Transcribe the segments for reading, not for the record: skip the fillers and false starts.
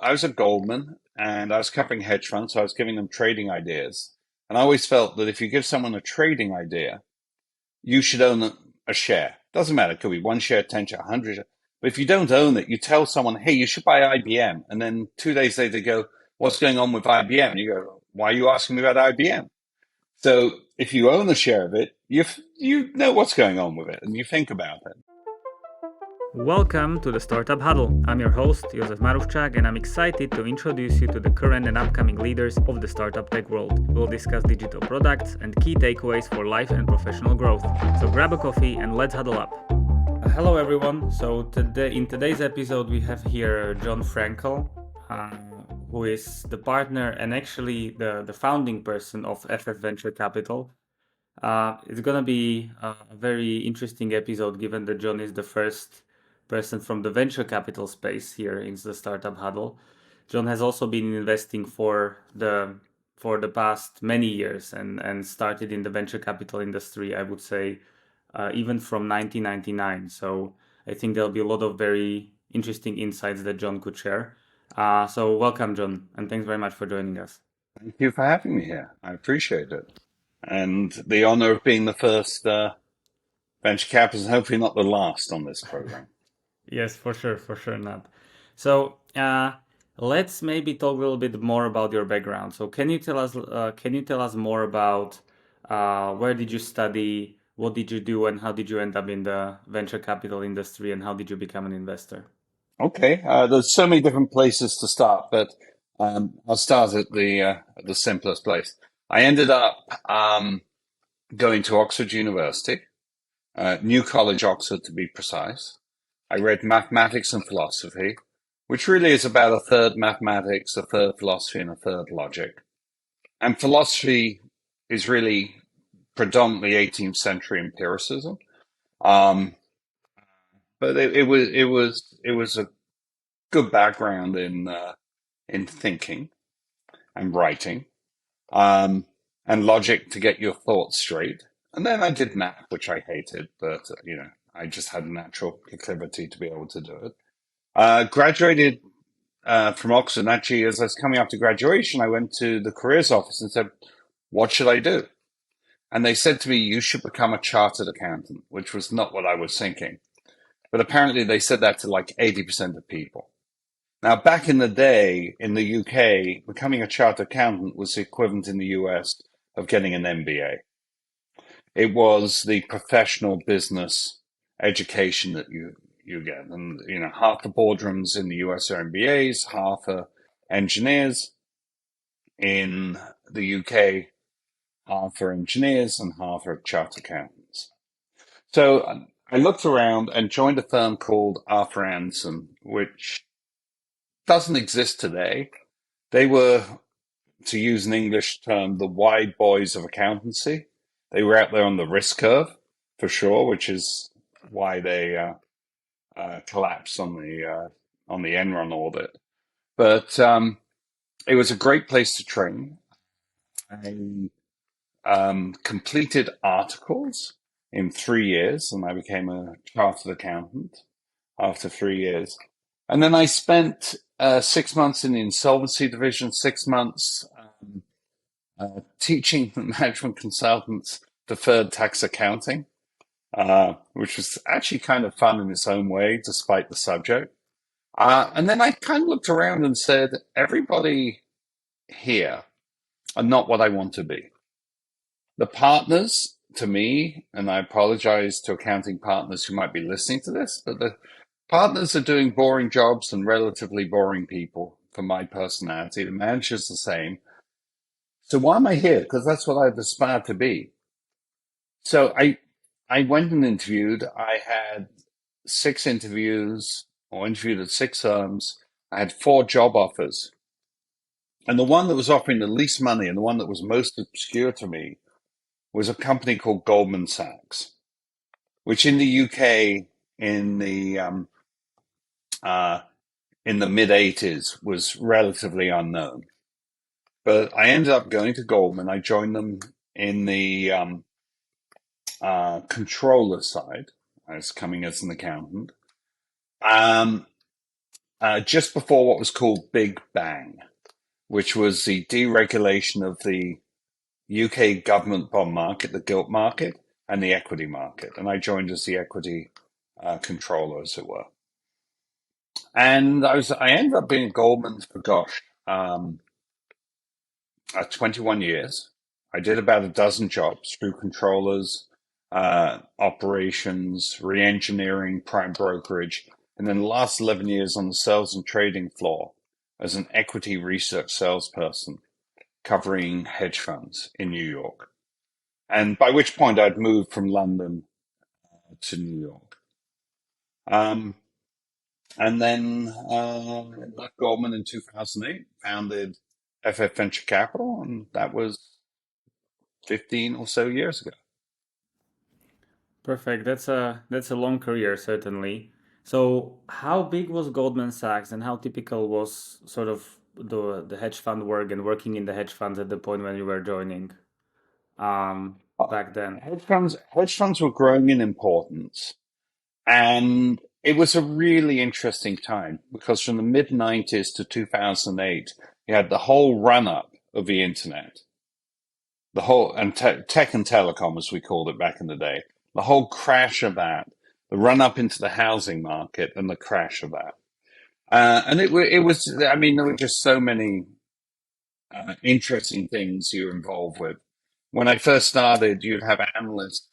I was at Goldman and I was covering hedge funds, so I was giving them trading ideas. And I always felt that if you give someone a trading idea, you should own a share. Doesn't matter. It could be one share, 10 share, 100. But if you don't own it, you tell someone, hey, you should buy IBM. And then 2 days later, they go, what's going on with IBM? And you go, why are you asking me about IBM? So if you own a share of it, you know what's going on with it and you think about it. Welcome to the Startup Huddle. I'm your host, Josef Maruvchak, and I'm excited to introduce you to the current and upcoming leaders of the startup tech world. We'll discuss digital products and key takeaways for life and professional growth. So grab a coffee and let's huddle up. Hello everyone. So in today's episode we have here John Frankel, who is the partner and actually the founding person of FF Venture Capital. It's gonna be a very interesting episode given that John is the first person from the venture capital space here in the Startup Huddle. John has also been investing for the past many years and started in the venture capital industry, I would say, even from 1999. So I think there'll be a lot of very interesting insights that John could share. So welcome, John, and thanks very much for joining us. Thank you for having me here. I appreciate it. And the honor of being the first venture capitalist, and hopefully not the last on this program. Yes, for sure not. So let's maybe talk a little bit more about your background. So can you tell us more about where did you study, what did you do, and how did you end up in the venture capital industry, and how did you become an investor? Okay, there's so many different places to start, but I'll start at the simplest place. I ended up going to Oxford University, New College, Oxford to be precise. I read mathematics and philosophy, which really is about a third mathematics, a third philosophy, and a third logic. And philosophy is really predominantly 18th century empiricism. Um, but it was a good background in thinking and writing, and logic to get your thoughts straight. And then I did math, which I hated, but I just had a natural proclivity to be able to do it. Graduated from Oxford, and actually, as I was coming up to graduation, I went to the careers office and said, "What should I do?" And they said to me, "You should become a chartered accountant," which was not what I was thinking. But apparently, they said that to like 80% of people. Now, back in the day in the UK, becoming a chartered accountant was the equivalent in the US of getting an MBA. It was the professional business education that you get. And, half the boardrooms in the US are MBAs, half are engineers. In the UK, half are engineers and half are chartered accountants. So I looked around and joined a firm called Arthur Andersen, which doesn't exist today. They were, to use an English term, the wide boys of accountancy. They were out there on the risk curve, for sure, which is why they collapsed on the Enron audit. But it was a great place to train. I completed articles in 3 years, and I became a chartered accountant after 3 years. And then I spent 6 months in the insolvency division, 6 months teaching management consultants deferred tax accounting, which was actually kind of fun in its own way, despite the subject. And then I kind of looked around and said, everybody here are not what I want to be. The partners, to me, and I apologize to accounting partners who might be listening to this, but the partners are doing boring jobs and relatively boring people for my personality. The manager's the same. So why am I here? Because that's what I've aspired to be. So I went and interviewed. I had 6 interviews, or interviewed at 6 firms. I had 4 job offers. And the one that was offering the least money and the one that was most obscure to me was a company called Goldman Sachs, which in the UK in the mid 80s was relatively unknown. But I ended up going to Goldman. I joined them in the controller side. I was coming as an accountant. just before what was called Big Bang, which was the deregulation of the UK government bond market, the gilt market, and the equity market. And I joined as the equity controller, as it were. And I ended up being at Goldman for um, 21 years. I did about a dozen jobs through controllers, operations, re-engineering, prime brokerage, and then the last 11 years on the sales and trading floor as an equity research salesperson covering hedge funds in New York. And by which point I'd moved from London to New York. Um, and then left Goldman in 2008, founded FF Venture Capital, and that was 15 or so years ago. Perfect. That's a long career, certainly. So, how big was Goldman Sachs, and how typical was sort of the hedge fund work and working in the hedge funds at the point when you were joining um, Uh, back then? hedge funds were growing in importance, and it was a really interesting time because from the mid 90s to 2008, you had the whole run up of the internet, the whole and tech and telecom, as we called it back in the day, the whole crash of that, the run up into the housing market, and the crash of that. And it was, I mean, there were just so many interesting things you were involved with. When I first started, you'd have analysts.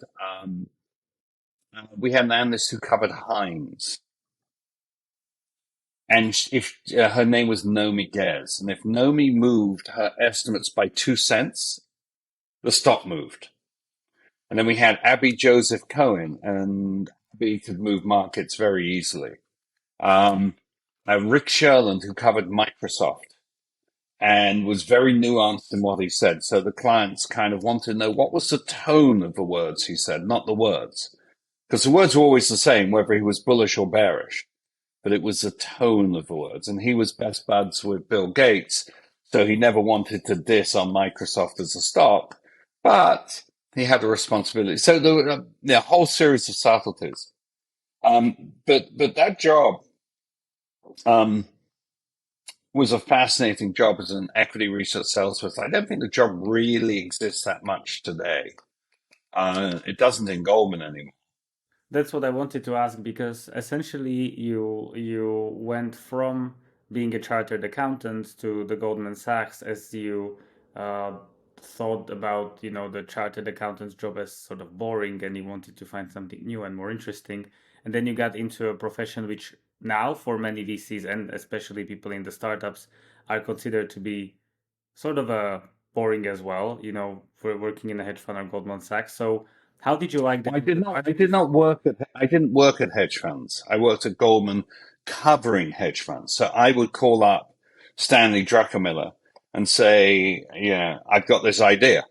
We had an analyst who covered Heinz, and if her name was Nomi Gez, and if Nomi moved her estimates by 2 cents, the stock moved. And then we had Abby Joseph Cohen, and Abby could move markets very easily. Um, Rick Sherland, who covered Microsoft and was very nuanced in what he said. So the clients kind of wanted to know what was the tone of the words he said, not the words. Because the words were always the same, whether he was bullish or bearish, but it was the tone of the words. And he was best buds with Bill Gates, so he never wanted to diss on Microsoft as a stock, but he had a responsibility. So there were a whole series of subtleties. But that job um, was a fascinating job as an equity research salesperson. I don't think the job really exists that much today. It doesn't in Goldman anymore. That's what I wanted to ask because essentially you went from being a chartered accountant to the Goldman Sachs as you uh, thought about the chartered accountant's job as sort of boring and you wanted to find something new and more interesting, and then you got into a profession which now for many VCs and especially people in the startups are considered to be sort of boring as well. For working in a hedge fund or Goldman Sachs. So how did you like I that? did not. I did not work at. I didn't work at hedge funds. I worked at Goldman covering hedge funds. So I would call up Stanley Druckenmiller and say, "Yeah, I've got this idea."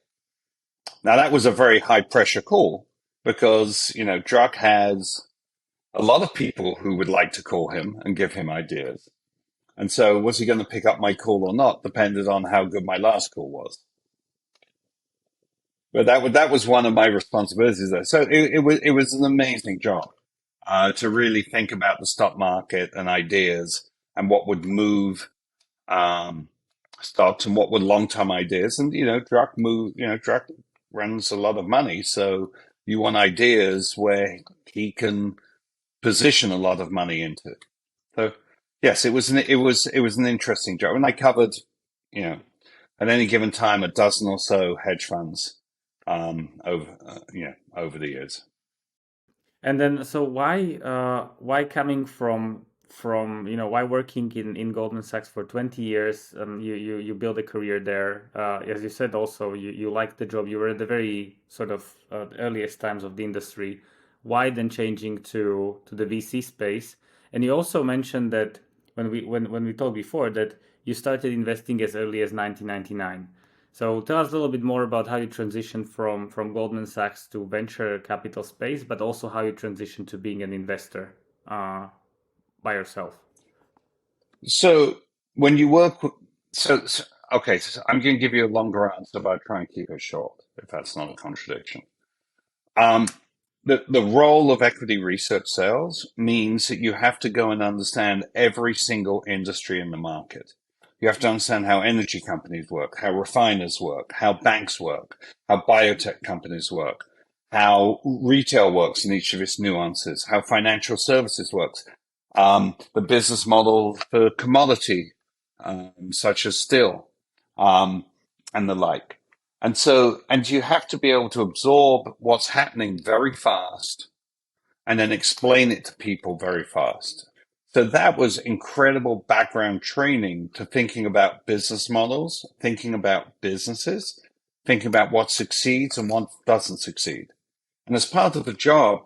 Now that was a very high pressure call because Druck has a lot of people who would like to call him and give him ideas. And so, was he going to pick up my call or not? Depended on how good my last call was. But that was one of my responsibilities there. So it was an amazing job to really think about the stock market and ideas and what would move um, stocks and what were long term ideas. And Druck runs a lot of money, so you want ideas where he can position a lot of money into. So yes, it was an interesting job, and I covered you know at any given time a dozen or so hedge funds over the years. And then, so why coming from why working in Goldman Sachs for 20 years? You build a career there. As you said, also you liked the job. You were at the very sort of earliest times of the industry. Why then changing to the VC space? And you also mentioned that when we talked before that you started investing as early as 1999. So tell us a little bit more about how you transitioned from Goldman Sachs to venture capital space, but also how you transitioned to being an investor uh, by yourself. So when you work, so okay, so I'm going to give you a longer answer, but I'll try and keep it short, if that's not a contradiction. Um, the role of equity research sales means that you have to go and understand every single industry in the market. You have to understand how energy companies work, how refiners work, how banks work, how biotech companies work, how retail works in each of its nuances, how financial services works, the business model for commodity, such as steel, um, and the like. And you have to be able to absorb what's happening very fast and then explain it to people very fast. So that was incredible background training to thinking about business models, thinking about businesses, thinking about what succeeds and what doesn't succeed. And as part of the job,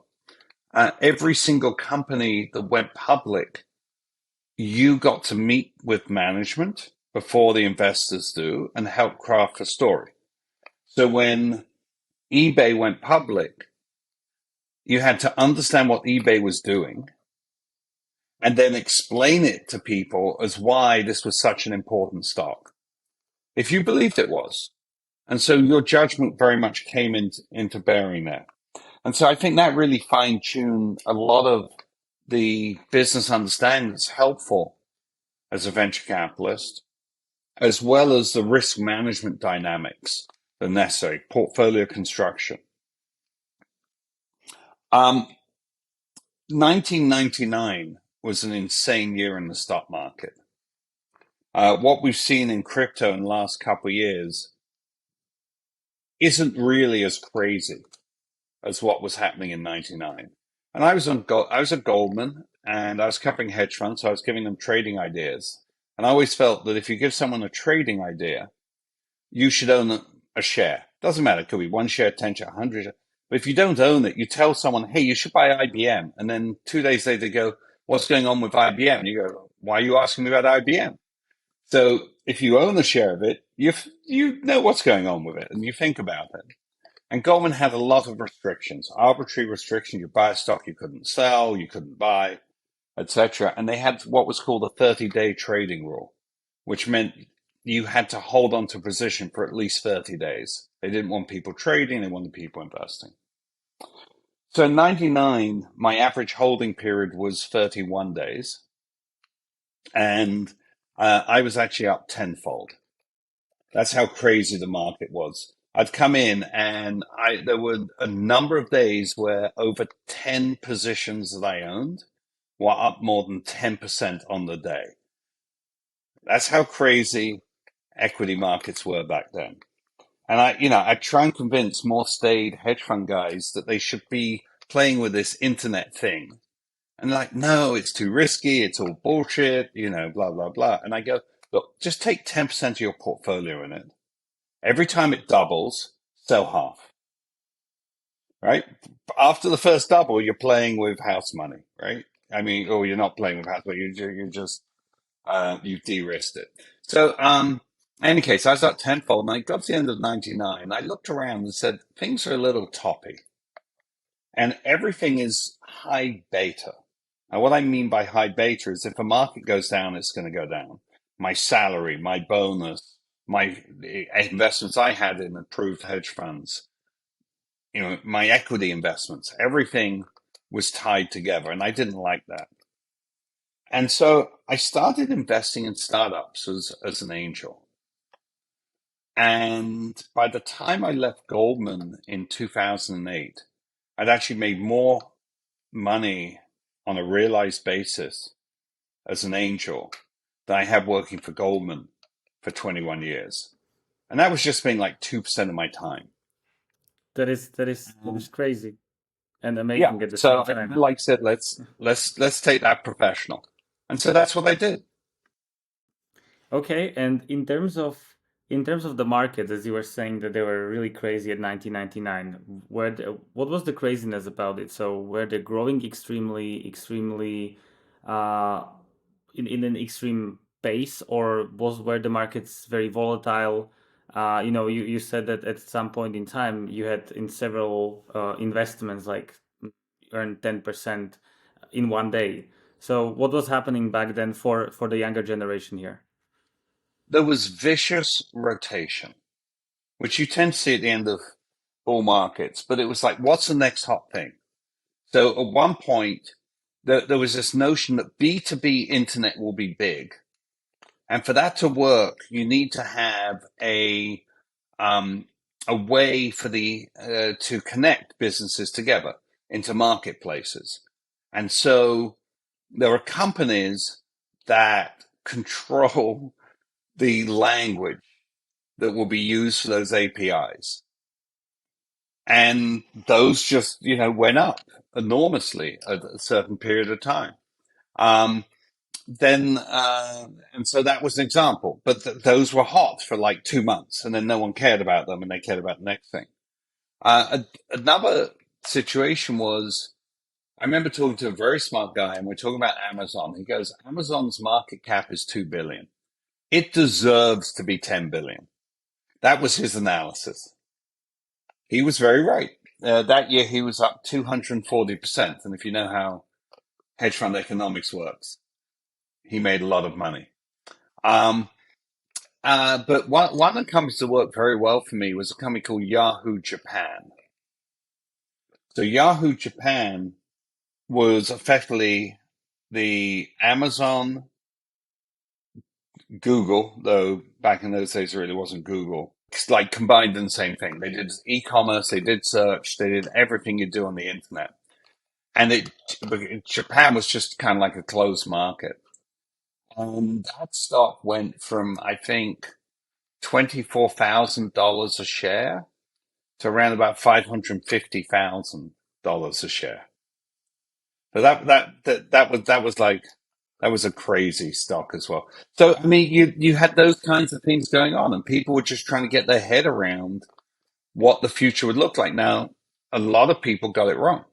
every single company that went public, you got to meet with management before the investors do and help craft a story. So when eBay went public, you had to understand what eBay was doing and then explain it to people as why this was such an important stock, if you believed it was. And so your judgment very much came into bearing there. And so I think that really fine tuned a lot of the business understanding that's helpful as a venture capitalist, as well as the risk management dynamics that are necessary, portfolio construction. 1999 was an insane year in the stock market. What we've seen in crypto in the last couple of years isn't really as crazy as what was happening in '99. And I was at Goldman and I was covering hedge funds, so I was giving them trading ideas. And I always felt that if you give someone a trading idea, you should own a share. Doesn't matter. It could be one share, 10 share, 100 share. But if you don't own it, you tell someone, hey, you should buy IBM. And then 2 days later, they go, what's going on with IBM? And you go, why are you asking me about IBM? So if you own a share of it, you know what's going on with it and you think about it. And Goldman had a lot of restrictions, arbitrary restrictions. You buy a stock you couldn't sell, you couldn't buy, etc. And they had what was called a 30-day trading rule, which meant you had to hold on to a position for at least 30 days. They didn't want people trading, they wanted people investing. So in '99, my average holding period was 31 days. And I was actually up tenfold. That's how crazy the market was. I'd come in and there were a number of days where over 10 positions that I owned were up more than 10% on the day. That's how crazy equity markets were back then. And I try and convince more staid hedge fund guys that they should be playing with this internet thing. And they're like, no, it's too risky. It's all bullshit, blah, blah, blah. And I go, look, just take 10% of your portfolio in it. Every time it doubles, sell half, right? After the first double, you're playing with house money, right? I mean, or you're not playing with house money. You're just, you've de-risked it. So, in any case, I was at tenfold and I got to the end of '99. I looked around and said, things are a little toppy and everything is high beta. Now, what I mean by high beta is if a market goes down, it's going to go down. My salary, my bonus, my investments I had in approved hedge funds, my equity investments, everything was tied together. And I didn't like that. And so I started investing in startups as an angel. And by the time I left Goldman in 2008, I'd actually made more money on a realized basis as an angel than I had working for Goldman for 21 years. And that was just being like 2% of my time. That is crazy and Yeah. amazing at the So same I time. like said, let's take that professional. And so that's what I did. Okay, and in terms of the market, as you were saying that they were really crazy at 1999, what was the craziness about it? So were they growing extremely uh, in an extreme pace, or were the markets very volatile? You said that at some point in time you had in several investments like earned 10% in one day. So what was happening back then for the younger generation here? There was vicious rotation, which you tend to see at the end of bull markets, but it was like, what's the next hot thing? So at one point, there was this notion that B2B internet will be big. And for that to work, you need to have um, a way for the to connect businesses together into marketplaces. And so there are companies that control the language that will be used for those APIs. And those just, went up enormously at a certain period of time. Um, and so that was an example, but those were hot for like 2 months, and then no one cared about them, and they cared about the next thing. Another situation was, I remember talking to a very smart guy, and we're talking about Amazon. He goes, Amazon's market cap is 2 billion. It deserves to be 10 billion. That was his analysis. He was very right. That year he was up 240%. And if you know how hedge fund economics works, he made a lot of money. Um, but one of the companies that worked very well for me was a company called Yahoo Japan. So Yahoo Japan was effectively the Amazon, Google, though back in those days it really wasn't Google. It's like combined in the same thing. They did e-commerce, they did search, they did everything you do on the internet. And Japan was just kind of like a closed market. And that stock went from, I think, $24,000 a share to around about $550,000 a share. But that was a crazy stock as well. So I mean, you had those kinds of things going on, and people were just trying to get their head around what the future would look like. Now, a lot of people got it wrong,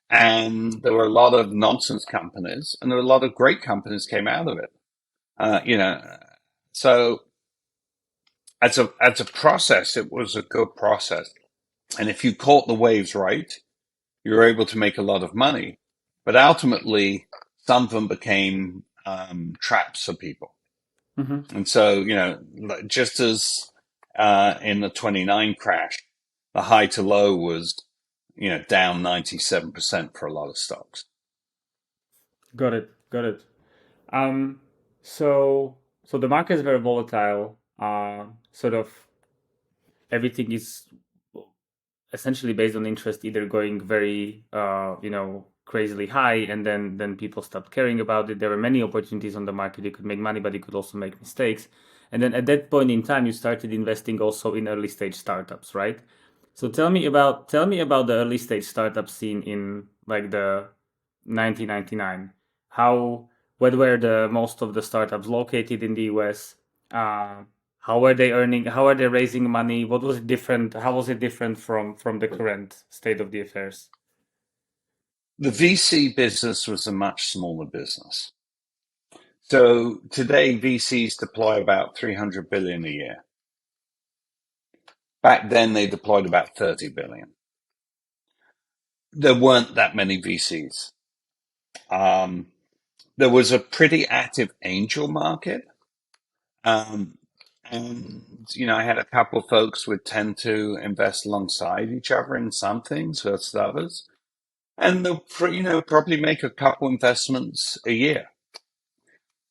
and there were a lot of nonsense companies, and there were a lot of great companies came out of it. You know, so as a process, it was a good process. And if you caught the waves right, you were able to make a lot of money. But ultimately, some of them became traps for people. Mm-hmm. And so, just as in the 29 crash, the high to low was, down 97% for a lot of stocks. Got it. Got it. Um, so the market is very volatile. Sort of everything is essentially based on interest, either going very, crazily high, and then people stopped caring about it. There were many opportunities on the market. You could make money, but you could also make mistakes. And then at that point in time, you started investing also in early stage startups, right? So tell me about the early stage startup scene in like the 1999. How Where were the most of the startups located in the US? Uh, how were they earning? How are they raising money? What was it different? How was it different from the current state of the affairs? The VC business was a much smaller business. So today, VCs deploy about 300 billion a year. Back then, they deployed about 30 billion. There weren't that many VCs. Um, there was a pretty active angel market. Um, and, I had a couple of folks would tend to invest alongside each other in some things versus others. And they'll, probably make a couple investments a year.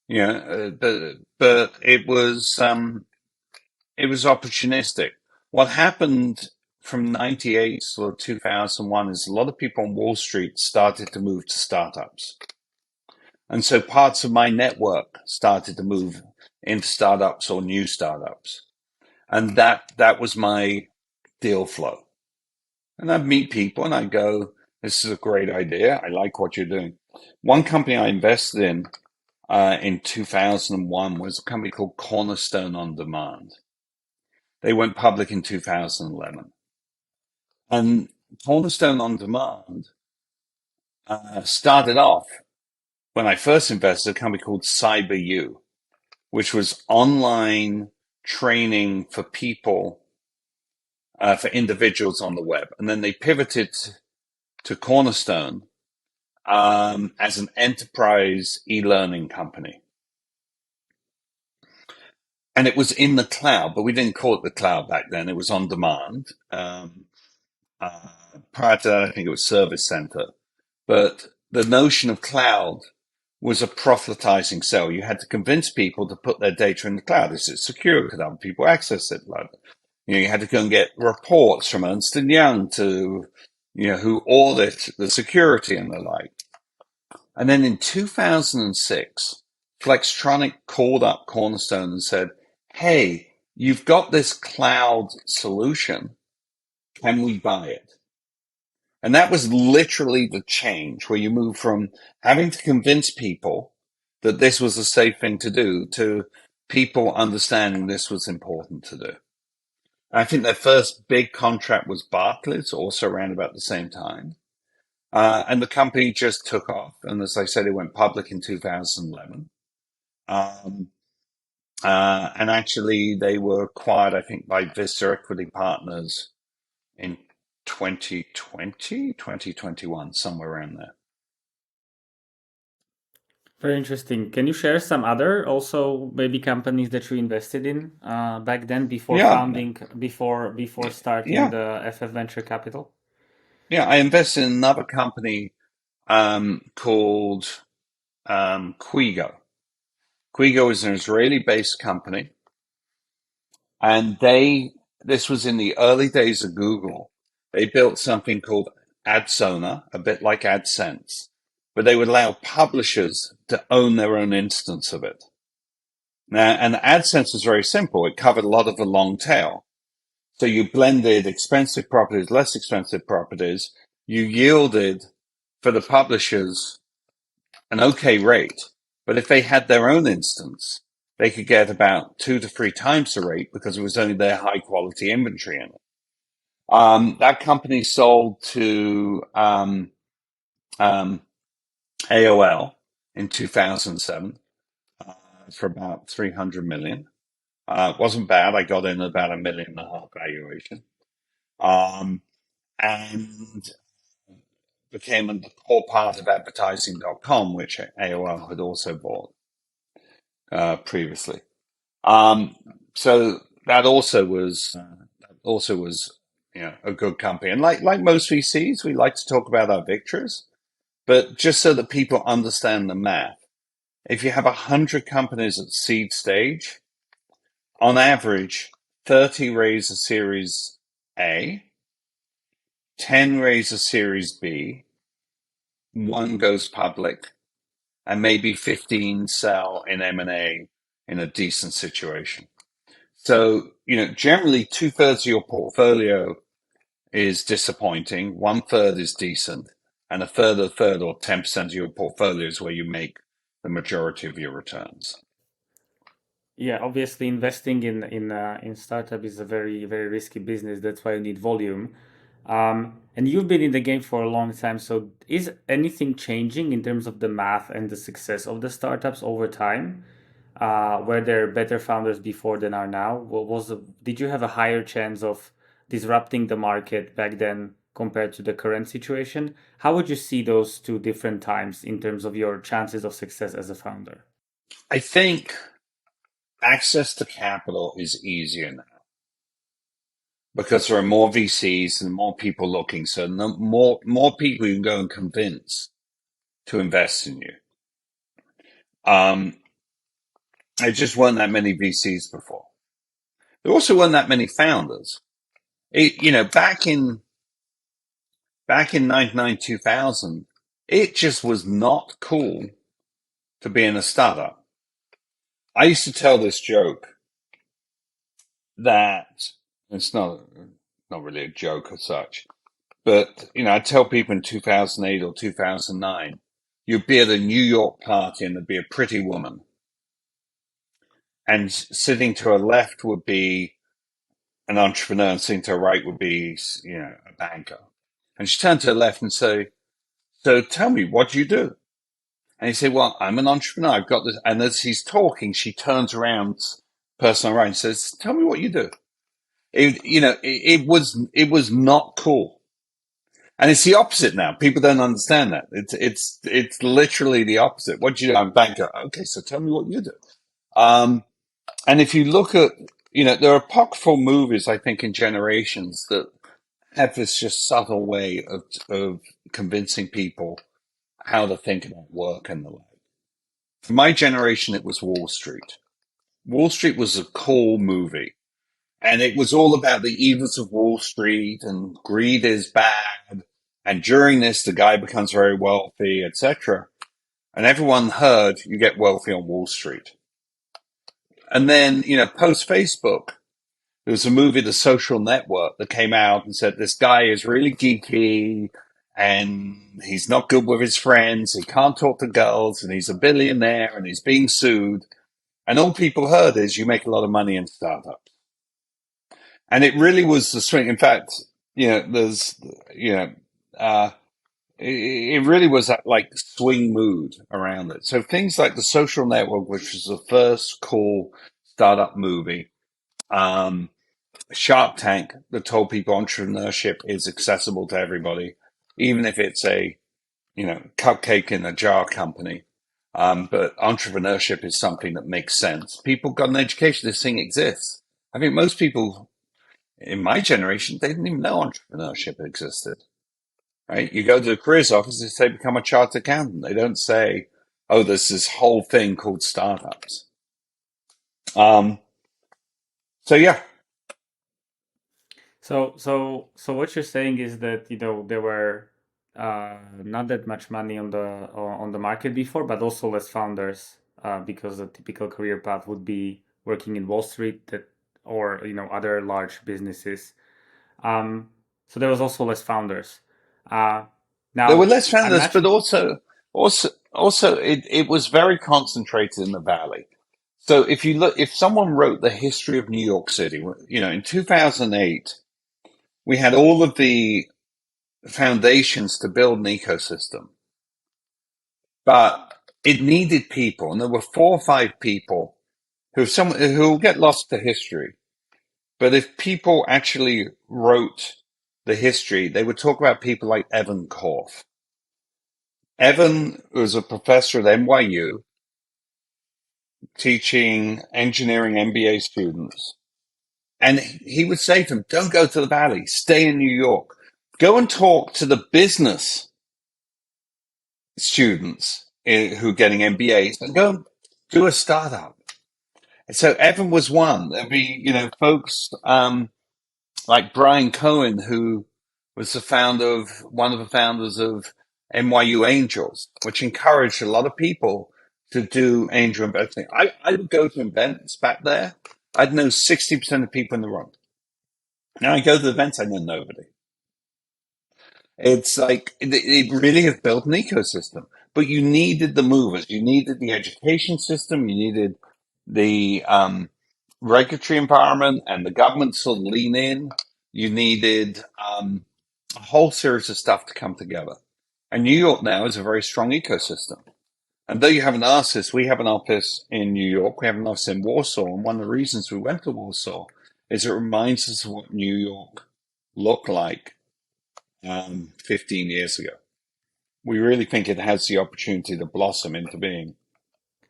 But it was opportunistic. What happened from 98 to 2001 is a lot of people on Wall Street started to move to startups. And so parts of my network started to move into startups or new startups. And that was my deal flow. And I'd meet people and I'd go, this is a great idea. I like what you're doing. One company I invested in 2001 was a company called Cornerstone On Demand. They went public in 2011. And Cornerstone On Demand started off, when I first invested, a company called CyberU, which was online training for people, for individuals on the web. And then they pivoted to Cornerstone as an enterprise e-learning company. And it was in the cloud, but we didn't call it the cloud back then. It was on demand. Uh, Prior to that, I think it was Service Center. But the notion of cloud was a proselytizing sell. You had to convince people to put their data in the cloud. Is it secure? Could other people access it? Like, you had to go and get reports from Ernst and Young to, who audit the security and the like. And then in 2006, Flextronic called up Cornerstone and said, "Hey, you've got this cloud solution. Can we buy it?" And that was literally the change where you move from having to convince people that this was a safe thing to do to people understanding this was important to do. I think their first big contract was Barclays, also around about the same time. And the company just took off. And as I said, it went public in 2011. Um, and actually, they were acquired, I think, by Vista Equity Partners in 2020, 2021, somewhere around there. Very interesting. Can you share some other also maybe companies that you invested in back then before Yeah, founding before starting yeah, the FF Venture Capital? yeah. I invested in another company called Quigo. Quigo is an Israeli-based company, and this was in the early days of Google. They built something called AdSona, a bit like AdSense, but they would allow publishers to own their own instance of it. Now, and AdSense was very simple. It covered a lot of the long tail. So you blended expensive properties, less expensive properties. You yielded for the publishers an okay rate. But if they had their own instance, they could get about 2 to 3 times the rate because it was only their high quality inventory in it. That company sold to AOL in 2007 for about 300 million. It wasn't bad. I got in about $1.5 million valuation. And became a core part of advertising.com, which AOL had also bought previously. So that also was a good company. And like most VCs, we like to talk about our victories, but just so that people understand the math. If you have 100 companies at seed stage, on average, 30 raise a Series A, 10 raise a Series B, one goes public, and maybe 15 sell in M&A in a decent situation. So, generally 2/3 of your portfolio is disappointing, 1/3 is decent, and a third or 10% of your portfolio is where you make the majority of your returns. Yeah, obviously investing in startup is a very very risky business. That's why you need volume. And you've been in the game for a long time. So is anything changing in terms of the math and the success of the startups over time? Were there better founders before than are now? Did you have a higher chance of disrupting the market back then compared to the current situation? How would you see those two different times in terms of your chances of success as a founder? I think access to capital is easier now because there are more VCs and more people looking. So more people you can go and convince to invest in you. There just weren't that many VCs before. There also weren't that many founders. Back in 99, 2000, it just was not cool to be in a startup. I used to tell this joke that it's not really a joke as such, but I tell people in 2008 or 2009, you'd be at a New York party and there'd be a pretty woman, and sitting to her left would be an entrepreneur, and sitting to her right would be a banker. And she turned to her left and say, "So tell me, what do you do?" And he said, "Well, I'm an entrepreneur. I've got this." And as he's talking, she turns around, person on right, and says, "Tell me what you do." It was not cool. And it's the opposite now. People don't understand that. It's literally the opposite. What do you do? I'm a banker. Okay, so tell me what you do. And if you look at, there are apocryphal movies, I think, in Generations that have this just subtle way of convincing people how to think about work and the like. For my generation, it was Wall Street. Wall Street was a cool movie, and it was all about the evils of Wall Street and greed is bad. And during this, the guy becomes very wealthy, etc. And everyone heard you get wealthy on Wall Street. And then, post Facebook, there was a movie, The Social Network, that came out and said this guy is really geeky and he's not good with his friends. He can't talk to girls and he's a billionaire and he's being sued. And all people heard is you make a lot of money in startups. And it really was the swing. In fact, there's, uh, it really was that like swing mood around it. So things like The Social Network, which was the first cool startup movie, Shark Tank that told people entrepreneurship is accessible to everybody, even if it's a cupcake in a jar company. But entrepreneurship is something that makes sense. People got an education. This thing exists. I think most people in my generation, they didn't even know entrepreneurship existed. Right? You go to the careers office, they say become a chartered accountant. They don't say, oh, there's this whole thing called startups. Um, so yeah, So what you're saying is that there were not that much money on the market before, but also less founders because the typical career path would be working in Wall Street or other large businesses. Um, so there was also less founders. Uh, there were Now less I'm founders, not but also it was very concentrated in the valley. So if someone wrote the history of New York City, in 2008, we had all of the foundations to build an ecosystem, but it needed people, and there were 4 or 5 people who will get lost to history. But if people actually wrote the history, they would talk about people like Evan Korf. Evan was a professor at NYU teaching engineering MBA students. And he would say to them, don't go to the Valley, stay in New York. Go and talk to the business students who are getting MBAs and go do a startup. And so Evan was one. There'd be, folks like Brian Cohen, who was one of the founders of NYU Angels, which encouraged a lot of people to do angel investing. I would go to events back there. I'd know 60% of people in the room. Now I go to the events, I know nobody. It's like it really has built an ecosystem, but you needed the movers. You needed the education system. You needed the regulatory environment and the government to lean in. You needed a whole series of stuff to come together. And New York now is a very strong ecosystem. And though you haven't asked this, we have an office in New York. We have an office in Warsaw. And one of the reasons we went to Warsaw is it reminds us of what New York looked like 15 years ago. We really think it has the opportunity to blossom into being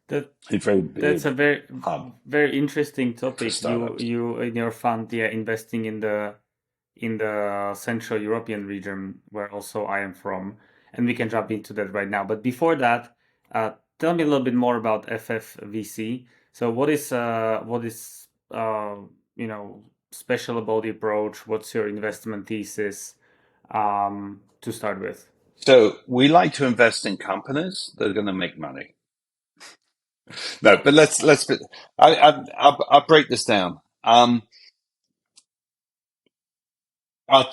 that a very that's a big very hub very interesting for topic. startups. You in your fund, yeah, investing in the Central European region, where also I am from, and we can jump into that right now. But before that, tell me a little bit more about FFVC. So what is you know special about the approach? What's your investment thesis to start with? So we like to invest in companies that are going to make money. No, but I'll break this down. Our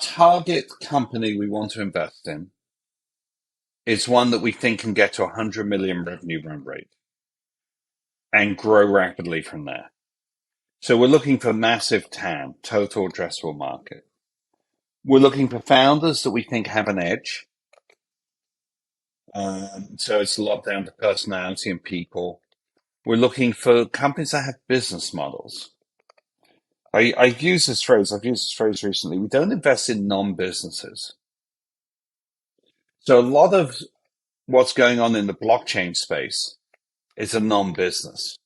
target company we want to invest in is one that we think can get to 100 million revenue run rate and grow rapidly from there. So we're looking for massive TAM, total addressable market. We're looking for founders that we think have an edge. So it's a lot down to personality and people. We're looking for companies that have business models. I've used this phrase. I've used this phrase recently. We don't invest in non-businesses. So a lot of what's going on in the blockchain space is a non-business.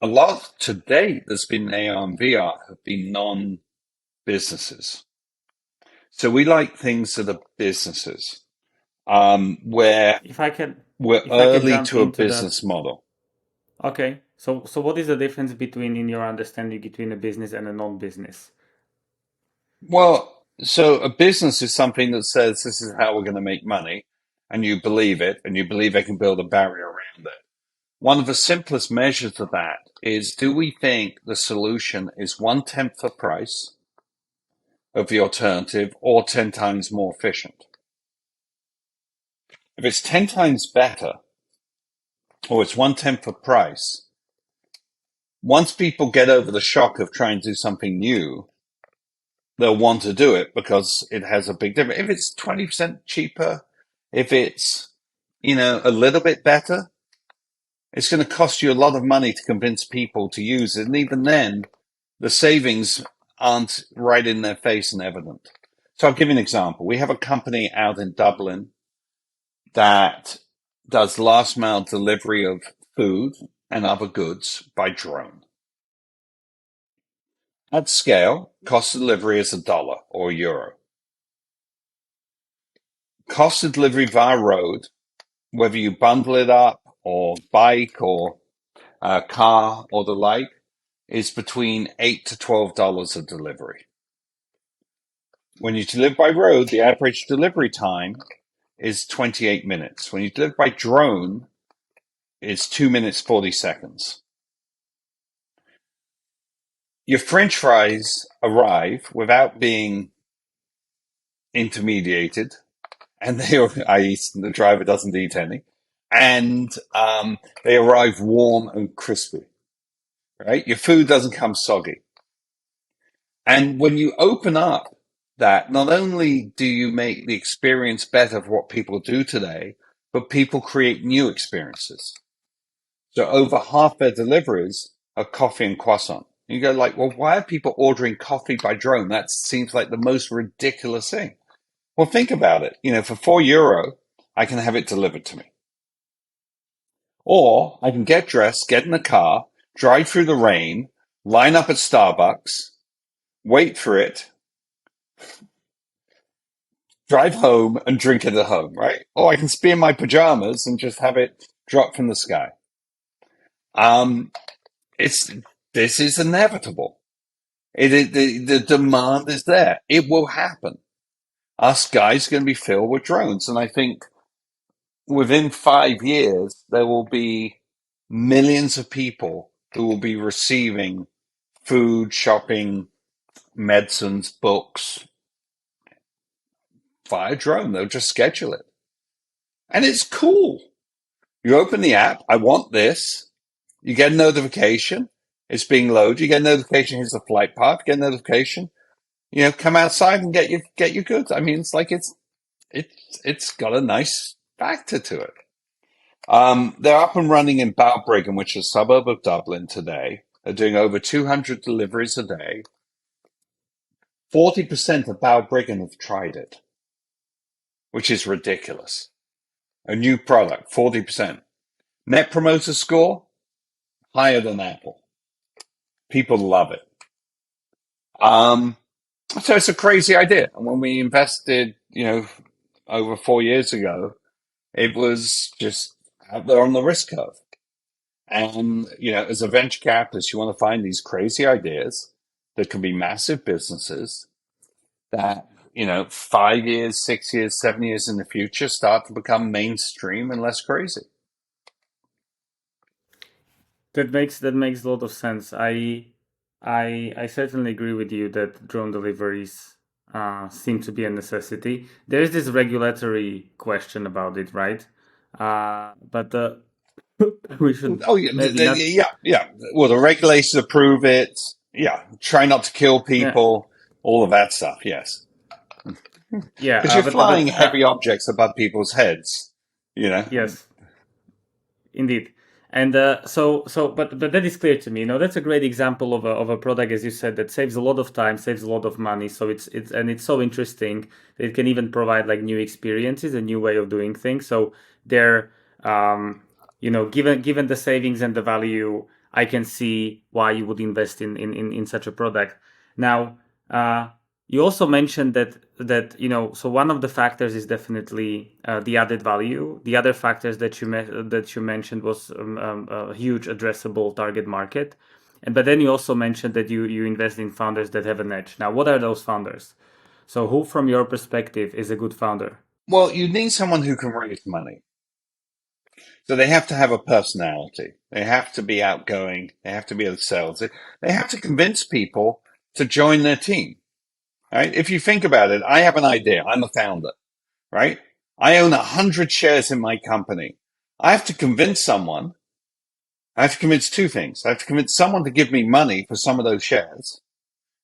A lot to date that's been AR and VR have been non-businesses. So we like things that are businesses, where If I can, we're if I can early jump to a into that. business model. Okay. So what is the difference between, in your understanding, between a business and a non-business? Well, so a business is something that says this is how we're going to make money, and you believe it, and you believe they can build a barrier around it. One of the simplest measures of that is, do we think the solution is 1/10 the price of the alternative or 10 times more efficient? If it's 10 times better or it's 1/10 the price, once people get over the shock of trying to do something new, they'll want to do it because it has a big difference. If it's 20% cheaper, if it's, a little bit better, it's going to cost you a lot of money to convince people to use it. And even then, the savings aren't right in their face and evident. So I'll give you an example. We have a company out in Dublin that does last mile delivery of food and other goods by drone. At scale, cost of delivery is $1 or €1. Cost of delivery via road, whether you bundle it up or bike or car or the like, is between $8 to $12 a delivery. When you deliver by road, the average delivery time is 28 minutes. When you deliver by drone, it's 2 minutes 40 seconds. Your French fries arrive without being intermediated, and i.e., the driver doesn't eat any, and they arrive warm and crispy. Right, your food doesn't come soggy. And when you open up that, not only do you make the experience better for what people do today, but people create new experiences. So over half their deliveries are coffee and croissant. You go like, well, why are people ordering coffee by drone? That seems like the most ridiculous thing. Well, think about it. For €4, I can have it delivered to me. Or I can get dressed, get in the car, drive through the rain, line up at Starbucks, wait for it, drive home and drink it at home, right? Or I can be in my pajamas and just have it drop from the sky. Um, it's this is inevitable. The demand is there. It will happen. Our sky's going to be filled with drones, and I think within 5 years there will be millions of people who will be receiving food, shopping, medicines, books via drone. They'll just schedule it, and it's cool. You open the app. I want this. You get a notification. It's being loaded. You get a notification. Here's the flight path. You get a notification. Come outside and get your goods. I mean, it's got a nice factor to it. They're up and running in Balbriggan, which is a suburb of Dublin today. They're doing over 200 deliveries a day. 40% of Balbriggan have tried it, which is ridiculous. A new product, 40%. Net promoter score, higher than Apple. People love it. Um, so it's a crazy idea. And when we invested, over 4 years ago, it was just out there on the risk curve. And, as a venture capitalist, you want to find these crazy ideas that can be massive businesses that, 5 years, 6 years, 7 years in the future start to become mainstream and less crazy. That makes a lot of sense. I certainly agree with you that drone deliveries seem to be a necessity. There is this regulatory question about it, right? But we should Oh, yeah, maybe not. yeah, yeah. Well, the regulators approve it. Yeah, try not to kill Yeah, people, all of that stuff, yes. yeah. Because you're flying But heavy objects above people's heads, you know. yes, indeed. And but that is clear to me. That's a great example of a product, as you said, that saves a lot of time, saves a lot of money. So it's so interesting that it can even provide like new experiences, a new way of doing things. So there, given the savings and the value, I can see why you would invest in such a product. Now, You also mentioned that so one of the factors is definitely the added value. The other factors that you mentioned was a huge addressable target market, and but then you also mentioned that you invest in founders that have an edge. Now, what are those founders? So, who, from your perspective, is a good founder? Well, you need someone who can raise money. So they have to have a personality. They have to be outgoing. They have to be able to sell. They have to convince people to join their team, right? If you think about it, I have an idea. I'm a founder, right? I own 100 shares in my company. I have to convince someone. I have to convince two things. I have to convince someone to give me money for some of those shares.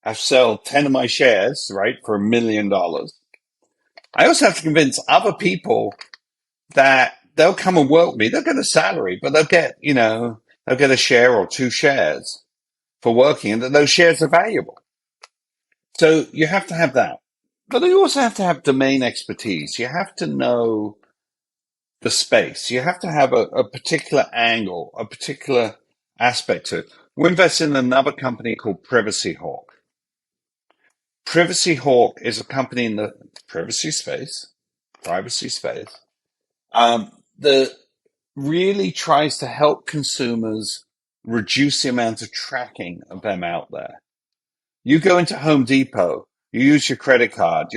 I have to sell 10 of my shares, right, for $1 million. I also have to convince other people that they'll come and work with me. They'll get a salary, but they'll get a share or 2 shares for working, and that those shares are valuable. So you have to have that. But you also have to have domain expertise. You have to know the space. You have to have a particular angle, a particular aspect to it. We're investing in another company called Privacy Hawk. Privacy Hawk is a company in the privacy space, that really tries to help consumers reduce the amount of tracking of them out there. You go into Home Depot, you use your credit card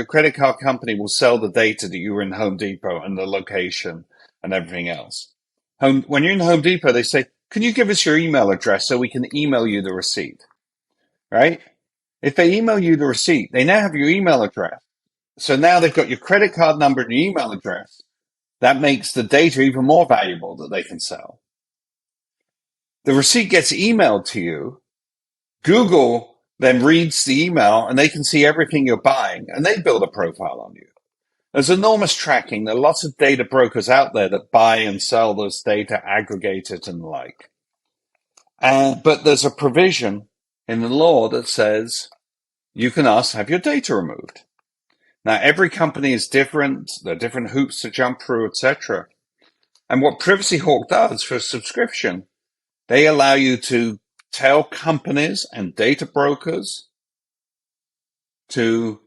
company will sell the data that you were in Home Depot and the location and everything else. When you're in Home Depot, they say, can you give us your email address so we can email you the receipt? Right? If they email you the receipt, they now have your email address. So now they've got your credit card number and your email address. That makes the data even more valuable that they can sell. The receipt gets emailed to you. Google then reads the email and they can see everything you're buying and they build a profile on you. There's enormous tracking. There are lots of data brokers out there that buy and sell this data, aggregate it and the like. But there's a provision in the law that says you can ask to have your data removed. Now, every company is different. There are different hoops to jump through, etc. And what Privacy Hawk does for a subscription, they allow you to tell companies and data brokers to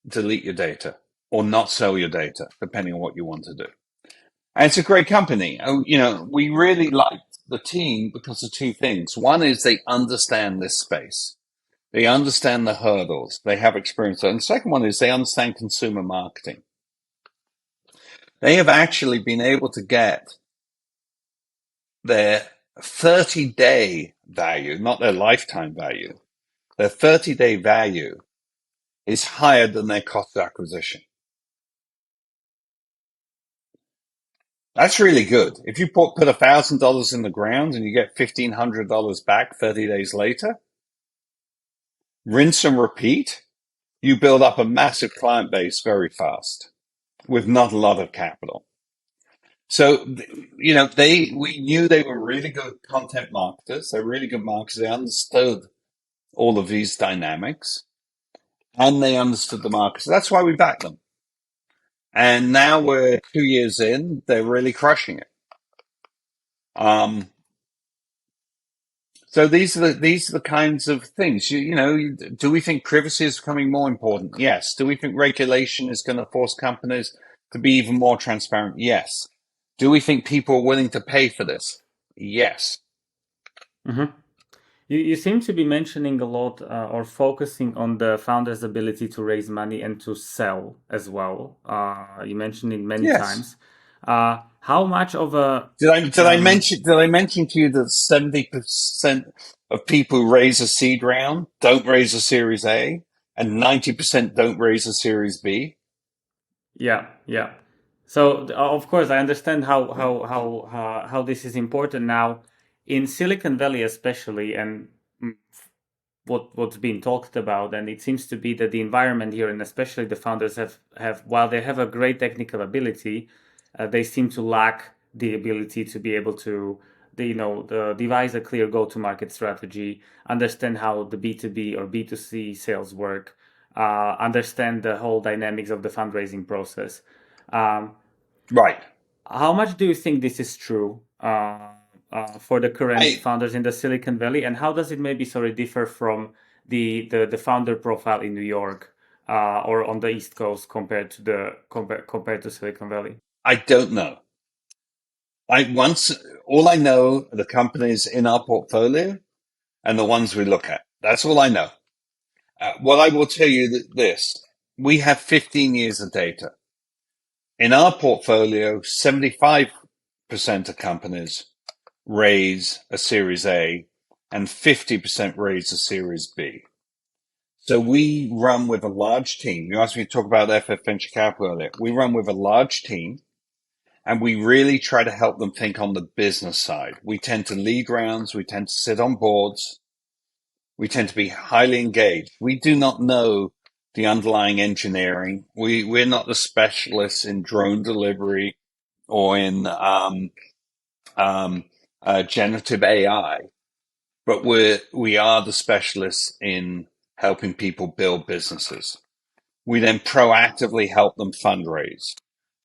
delete your data or not sell your data, depending on what you want to do. And it's a great company. We really liked the team because of two things. One is they understand this space. They understand the hurdles. They have experience. And the second one is they understand consumer marketing. They have actually been able to get their 30-day value, not their lifetime value. Their 30-day value is higher than their cost of acquisition. That's really good. If you put $1,000 in the ground and you get $1,500 back 30 days later, rinse and repeat, you build up a massive client base very fast with not a lot of capital. So, we knew they were really good content marketers. They're really good marketers. They understood all of these dynamics and they understood the market. So that's why we backed them. And now we're 2 years in, they're really crushing it. Um, so these are the kinds of things. Do we think privacy is becoming more important? Yes. Do we think regulation is going to force companies to be even more transparent? Yes. Do we think people are willing to pay for this? Yes. Mm-hmm. You seem to be mentioning a lot or focusing on the founder's ability to raise money and to sell as well. You mentioned it many Yes. times. How much of a Did I mention to you that 70% of people who raise a seed round don't raise a Series A and 90% don't raise a Series B? yeah. So of course I understand how this is important now in Silicon Valley especially, and mm, what's being talked about, and it seems to be that the environment here and especially the founders have while they have a great technical ability, they seem to lack the ability to be able to devise a clear go-to-market strategy, understand how the B2B or B2C sales work, understand the whole dynamics of the fundraising process. um, Right. how much do you think this is true for the current I founders in the Silicon Valley, and how does it maybe differ from the founder profile in New York or on the East Coast compared to compared to Silicon Valley? I don't know. All I know are the companies in our portfolio and the ones we look at. That's all I know. What I will tell you this, we have 15 years of data. In our portfolio, 75% of companies raise a Series A and 50% raise a Series B. So we run with a large team. You asked me to talk about FF Venture Capital earlier. We run with a large team and we really try to help them think on the business side. We tend to lead rounds. We tend to sit on boards. We tend to be highly engaged. We do not know the underlying engineering. We're not the specialists in drone delivery or in generative AI, but we are the specialists in helping people build businesses. We then proactively help them fundraise.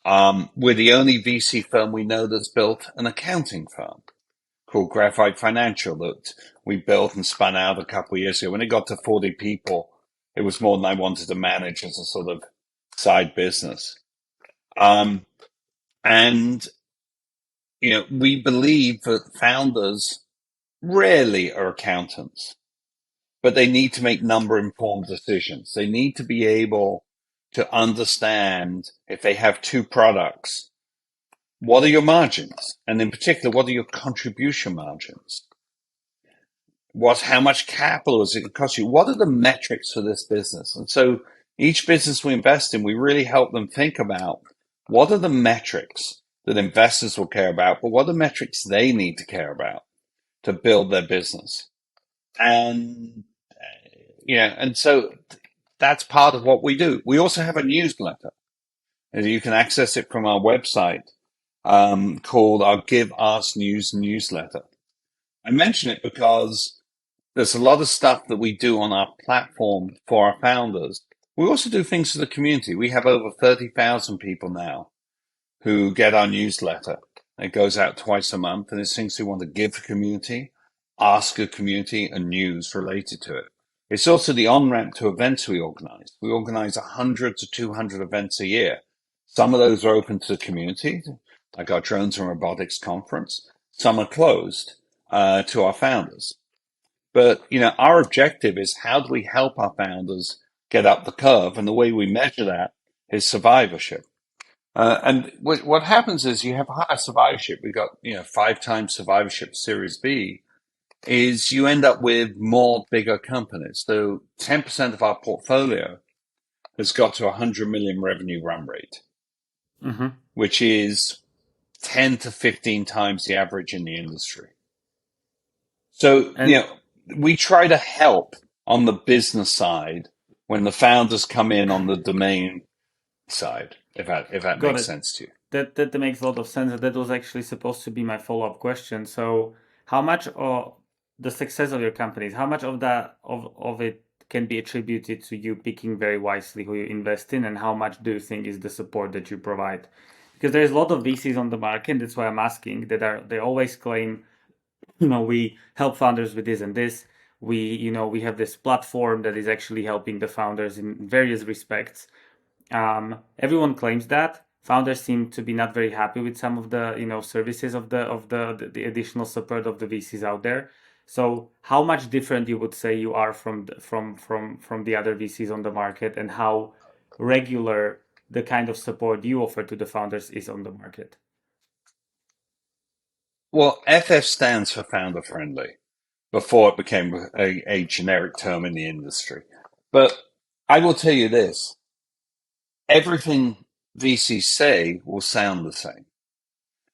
We're the only VC firm we know that's built an accounting firm called Graphite Financial that we built and spun out a couple of years ago. When it got to 40 people, it was more than I wanted to manage as a sort of side business. And, we believe that founders rarely are accountants, but they need to make number informed decisions. They need to be able to understand if they have two products, what are your margins? And in particular, what are your contribution margins? How much capital is it going to cost you? What are the metrics for this business? And so each business we invest in, we really help them think about what are the metrics that investors will care about, but what are the metrics they need to care about to build their business? And, and so that's part of what we do. We also have a newsletter. And you can access it from our website called our Give Us News newsletter. I mention it because there's a lot of stuff that we do on our platform for our founders. We also do things for the community. We have over 30,000 people now who get our newsletter. It goes out twice a month, and it's things we want to give the community, ask the community, and news related to it. It's also the on-ramp to events we organize. We organize 100 to 200 events a year. Some of those are open to the community, like our Drones and Robotics conference. Some are closed to our founders. But, our objective is how do we help our founders get up the curve? And the way we measure that is survivorship. And what happens is you have higher survivorship. We've got, 5 times survivorship Series B is you end up with more bigger companies. So 10% of our portfolio has got to 100 million revenue run rate, which is 10 to 15 times the average in the industry. So, we try to help on the business side when the founders come in on the domain side, if that makes sense to you. That makes a lot of sense. That was actually supposed to be my follow-up question. So how much of the success of your companies, how much of that of it can be attributed to you picking very wisely who you invest in, and how much do you think is the support that you provide? Because there's a lot of VCs on the market, that's why I'm asking, they always claim, we help founders with this and this. We have this platform that is actually helping the founders in various respects. Everyone claims that. Founders seem to be not very happy with some of the services of the additional support of the VCs out there. So how much different you would say you are from the other VCs on the market, and how regular the kind of support you offer to the founders is on the market? Well, FF stands for founder friendly before it became a generic term in the industry. But I will tell you this, everything VCs say will sound the same.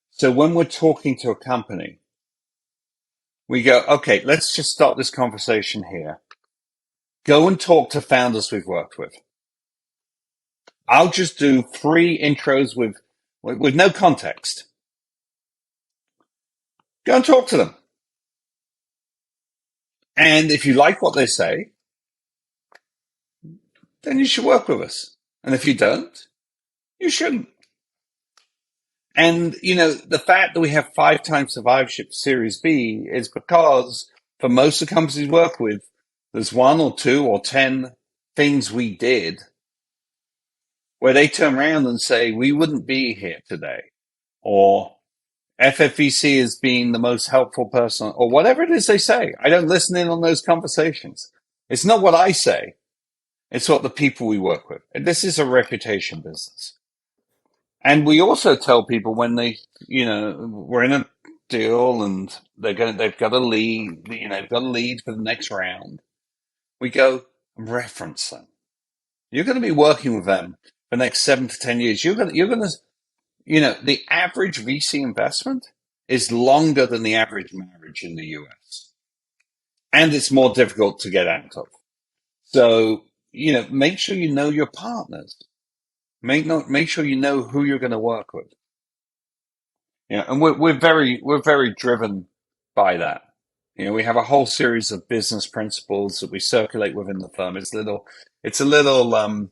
So when we're talking to a company, we go, okay, let's just stop this conversation here. Go and talk to founders we've worked with. I'll just do 3 intros with no context. Go and talk to them. And if you like what they say, then you should work with us. And if you don't, you shouldn't. And, the fact that we have 5 times survivorship Series B is because for most of the companies we work with, There's one or two or 10 things we did where they turn around and say, we wouldn't be here today, or FFVC is being the most helpful person, or whatever it is they say. I don't listen in on those conversations. It's not what I say. It's what the people we work with. And this is a reputation business. And we also tell people when we're in a deal and they've got a lead, they've got a lead for the next round. We go reference them. You're going to be working with them for the next 7 to 10 years. The average VC investment is longer than the average marriage in the US. And it's more difficult to get out of. So, make sure you know your partners. Make sure you know who you're going to work with. And we're very driven by that. We have a whole series of business principles that we circulate within the firm. It's a little um,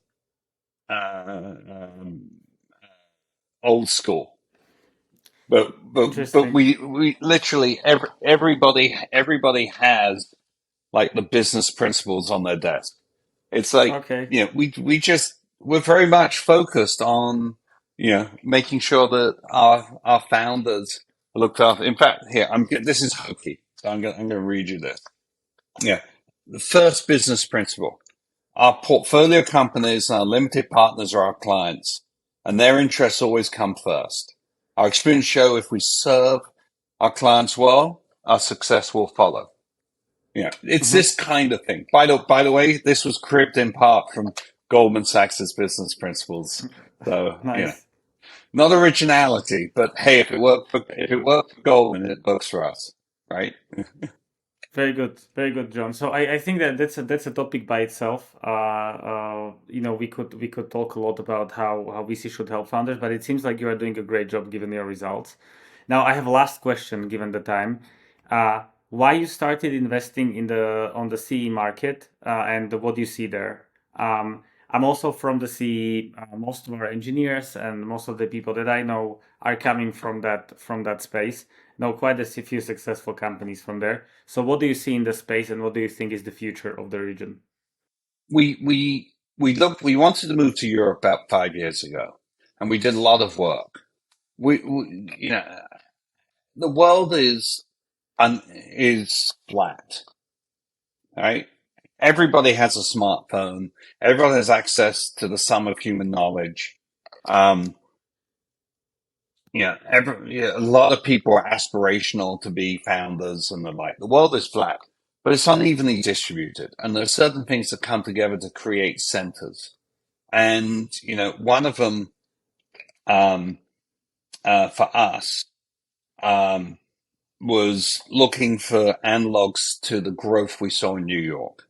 old school, but Interesting. we literally everybody has like the business principles on their desk. It's like, Okay. we're very much focused on, making sure that our founders are looked after. In fact, this is hokey, so I'm gonna read you this. Yeah. The first business principle: our portfolio companies and our limited partners are our clients, and their interests always come first. Our experience show if we serve our clients well, our success will follow. It's Hmm. this kind of thing. By the way, this was cribbed in part from Goldman Sachs's business principles. So, Nice. not originality, but hey, if it worked for Goldman, it works for us, right? Very good, John. So I think that that's a topic by itself. We could talk a lot about how VC should help founders, but it seems like you are doing a great job given your results. Now I have a last question, given the time. Why you started investing in the on the CE market, and what do you see there? I'm also from the CE. Most of our engineers and most of the people that I know are coming from that space. Know quite a few successful companies from there. So, what do you see in the space, and what do you think is the future of the region? We wanted to move to Europe about 5 years ago, and we did a lot of work. The world is flat, right? Everybody has a smartphone. Everyone has access to the sum of human knowledge. Um, a lot of people are aspirational to be founders and the like. The world is flat, but it's unevenly distributed, and there are certain things that come together to create centers. And one of them, um, for us, um, was looking for analogs to the growth we saw in New York,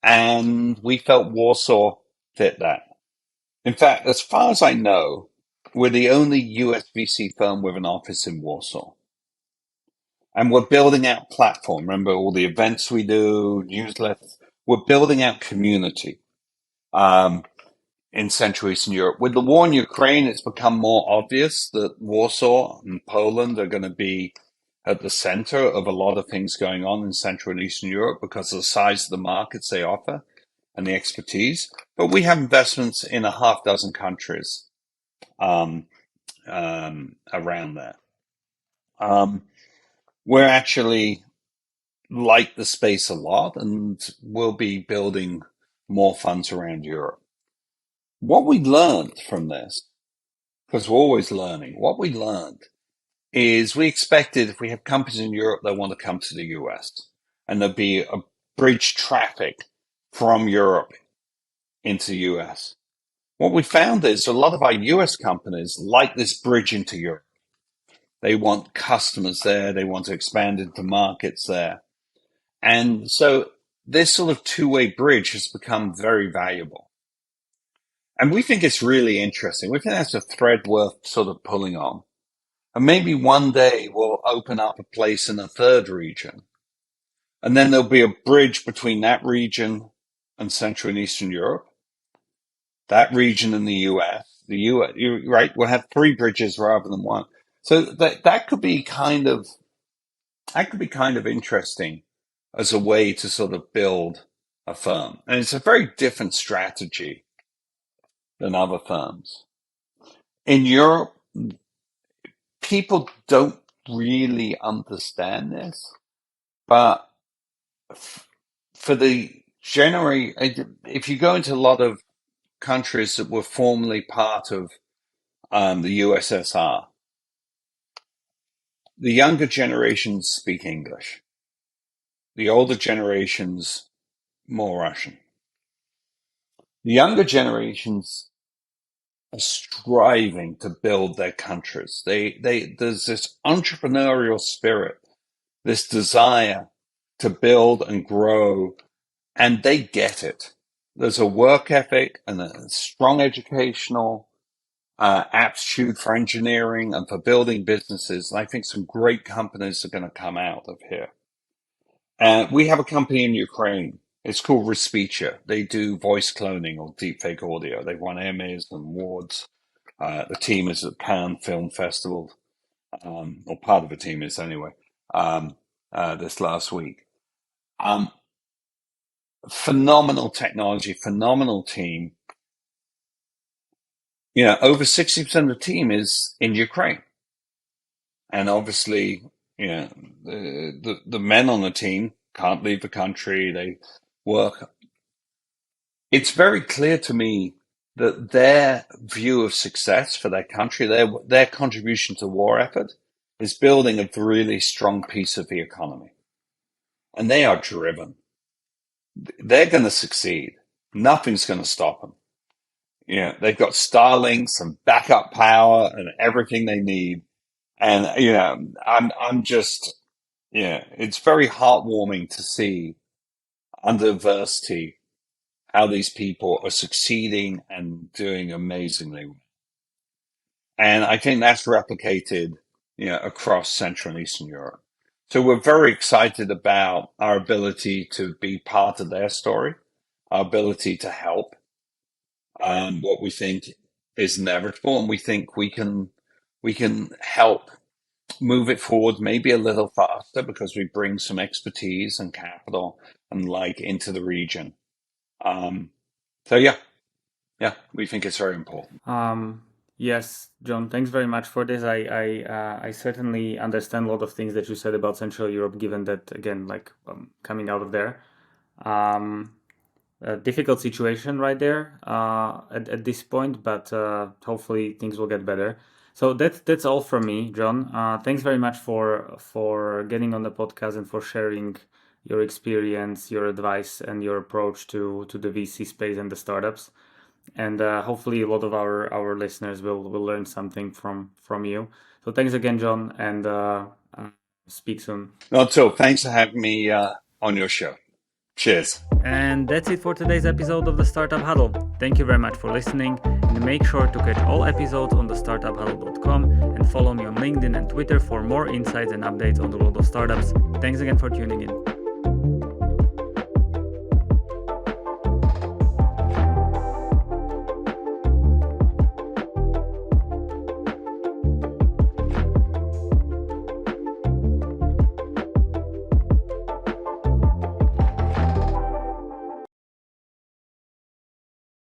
and we felt Warsaw fit that. In fact, as far as I know, we're the only US VC firm with an office in Warsaw. And we're building out platform. Remember all the events we do, newsletters. We're building out community um, in Central Eastern Europe. With the war in Ukraine, it's become more obvious that Warsaw and Poland are going to be at the center of a lot of things going on in Central and Eastern Europe because of the size of the markets they offer and the expertise. But we have investments in a half dozen countries um, around there. Um, we're actually like the space a lot, and we'll be building more funds around Europe. What we learned from this, because we're always learning, what we learned is we expected if we have companies in Europe, they want to come to the US, and there'd be a bridge traffic from Europe into the US. What we found is a lot of our US companies like this bridge into Europe. They want customers there. They want to expand into markets there. And so this sort of two-way bridge has become very valuable. And we think it's really interesting. We think that's a thread worth sort of pulling on. And maybe one day we'll open up a place in a third region. And then there'll be a bridge between that region and Central and Eastern Europe, that region in the US. The US, you're right, we'll have three bridges rather than one. So that could be kind of interesting as a way to sort of build a firm. And it's a very different strategy than other firms. In Europe, people don't really understand this, but for the if you go into a lot of countries that were formerly part of the USSR, the younger generations speak English. The older generations more Russian. The younger generations are striving to build their countries. There's this entrepreneurial spirit, this desire to build and grow, and they get it. There's a work ethic and a strong educational aptitude for engineering and for building businesses. And I think some great companies are going to come out of here. We have a company in Ukraine. It's called Respicia. They do voice cloning or deepfake audio. They've won Emmys and awards. The team is at Cannes Film Festival, or part of the team is anyway, this last week. Phenomenal technology, phenomenal team. Over 60% of the team is in Ukraine. And obviously, the men on the team can't leave the country. They work. It's very clear to me that their view of success for their country, their contribution to war effort, is building a really strong piece of the economy. And they are driven. They're going to succeed. Nothing's going to stop them. They've got Starlinks and backup power and everything they need. And, I'm just, it's very heartwarming to see under adversity how these people are succeeding and doing amazingly well. And I think that's replicated, across Central and Eastern Europe. So we're very excited about our ability to be part of their story, our ability to help, what we think is inevitable, and we think we can help move it forward maybe a little faster because we bring some expertise and capital and into the region. So we think it's very important. Yes, John, thanks very much for this. I certainly understand a lot of things that you said about Central Europe, given that, again, coming out of there. A difficult situation right there at this point, but hopefully things will get better. So that's all from me, John. Thanks very much for getting on the podcast and for sharing your experience, your advice, and your approach to the VC space and the startups. And hopefully a lot of our listeners will learn something from you. So thanks again, John, and speak soon. Not so. Thanks for having me on your show. Cheers. And that's it for today's episode of the Startup Huddle. Thank you very much for listening, and make sure to catch all episodes on thestartuphuddle.com and follow me on LinkedIn and Twitter for more insights and updates on the world of startups. Thanks again for tuning in.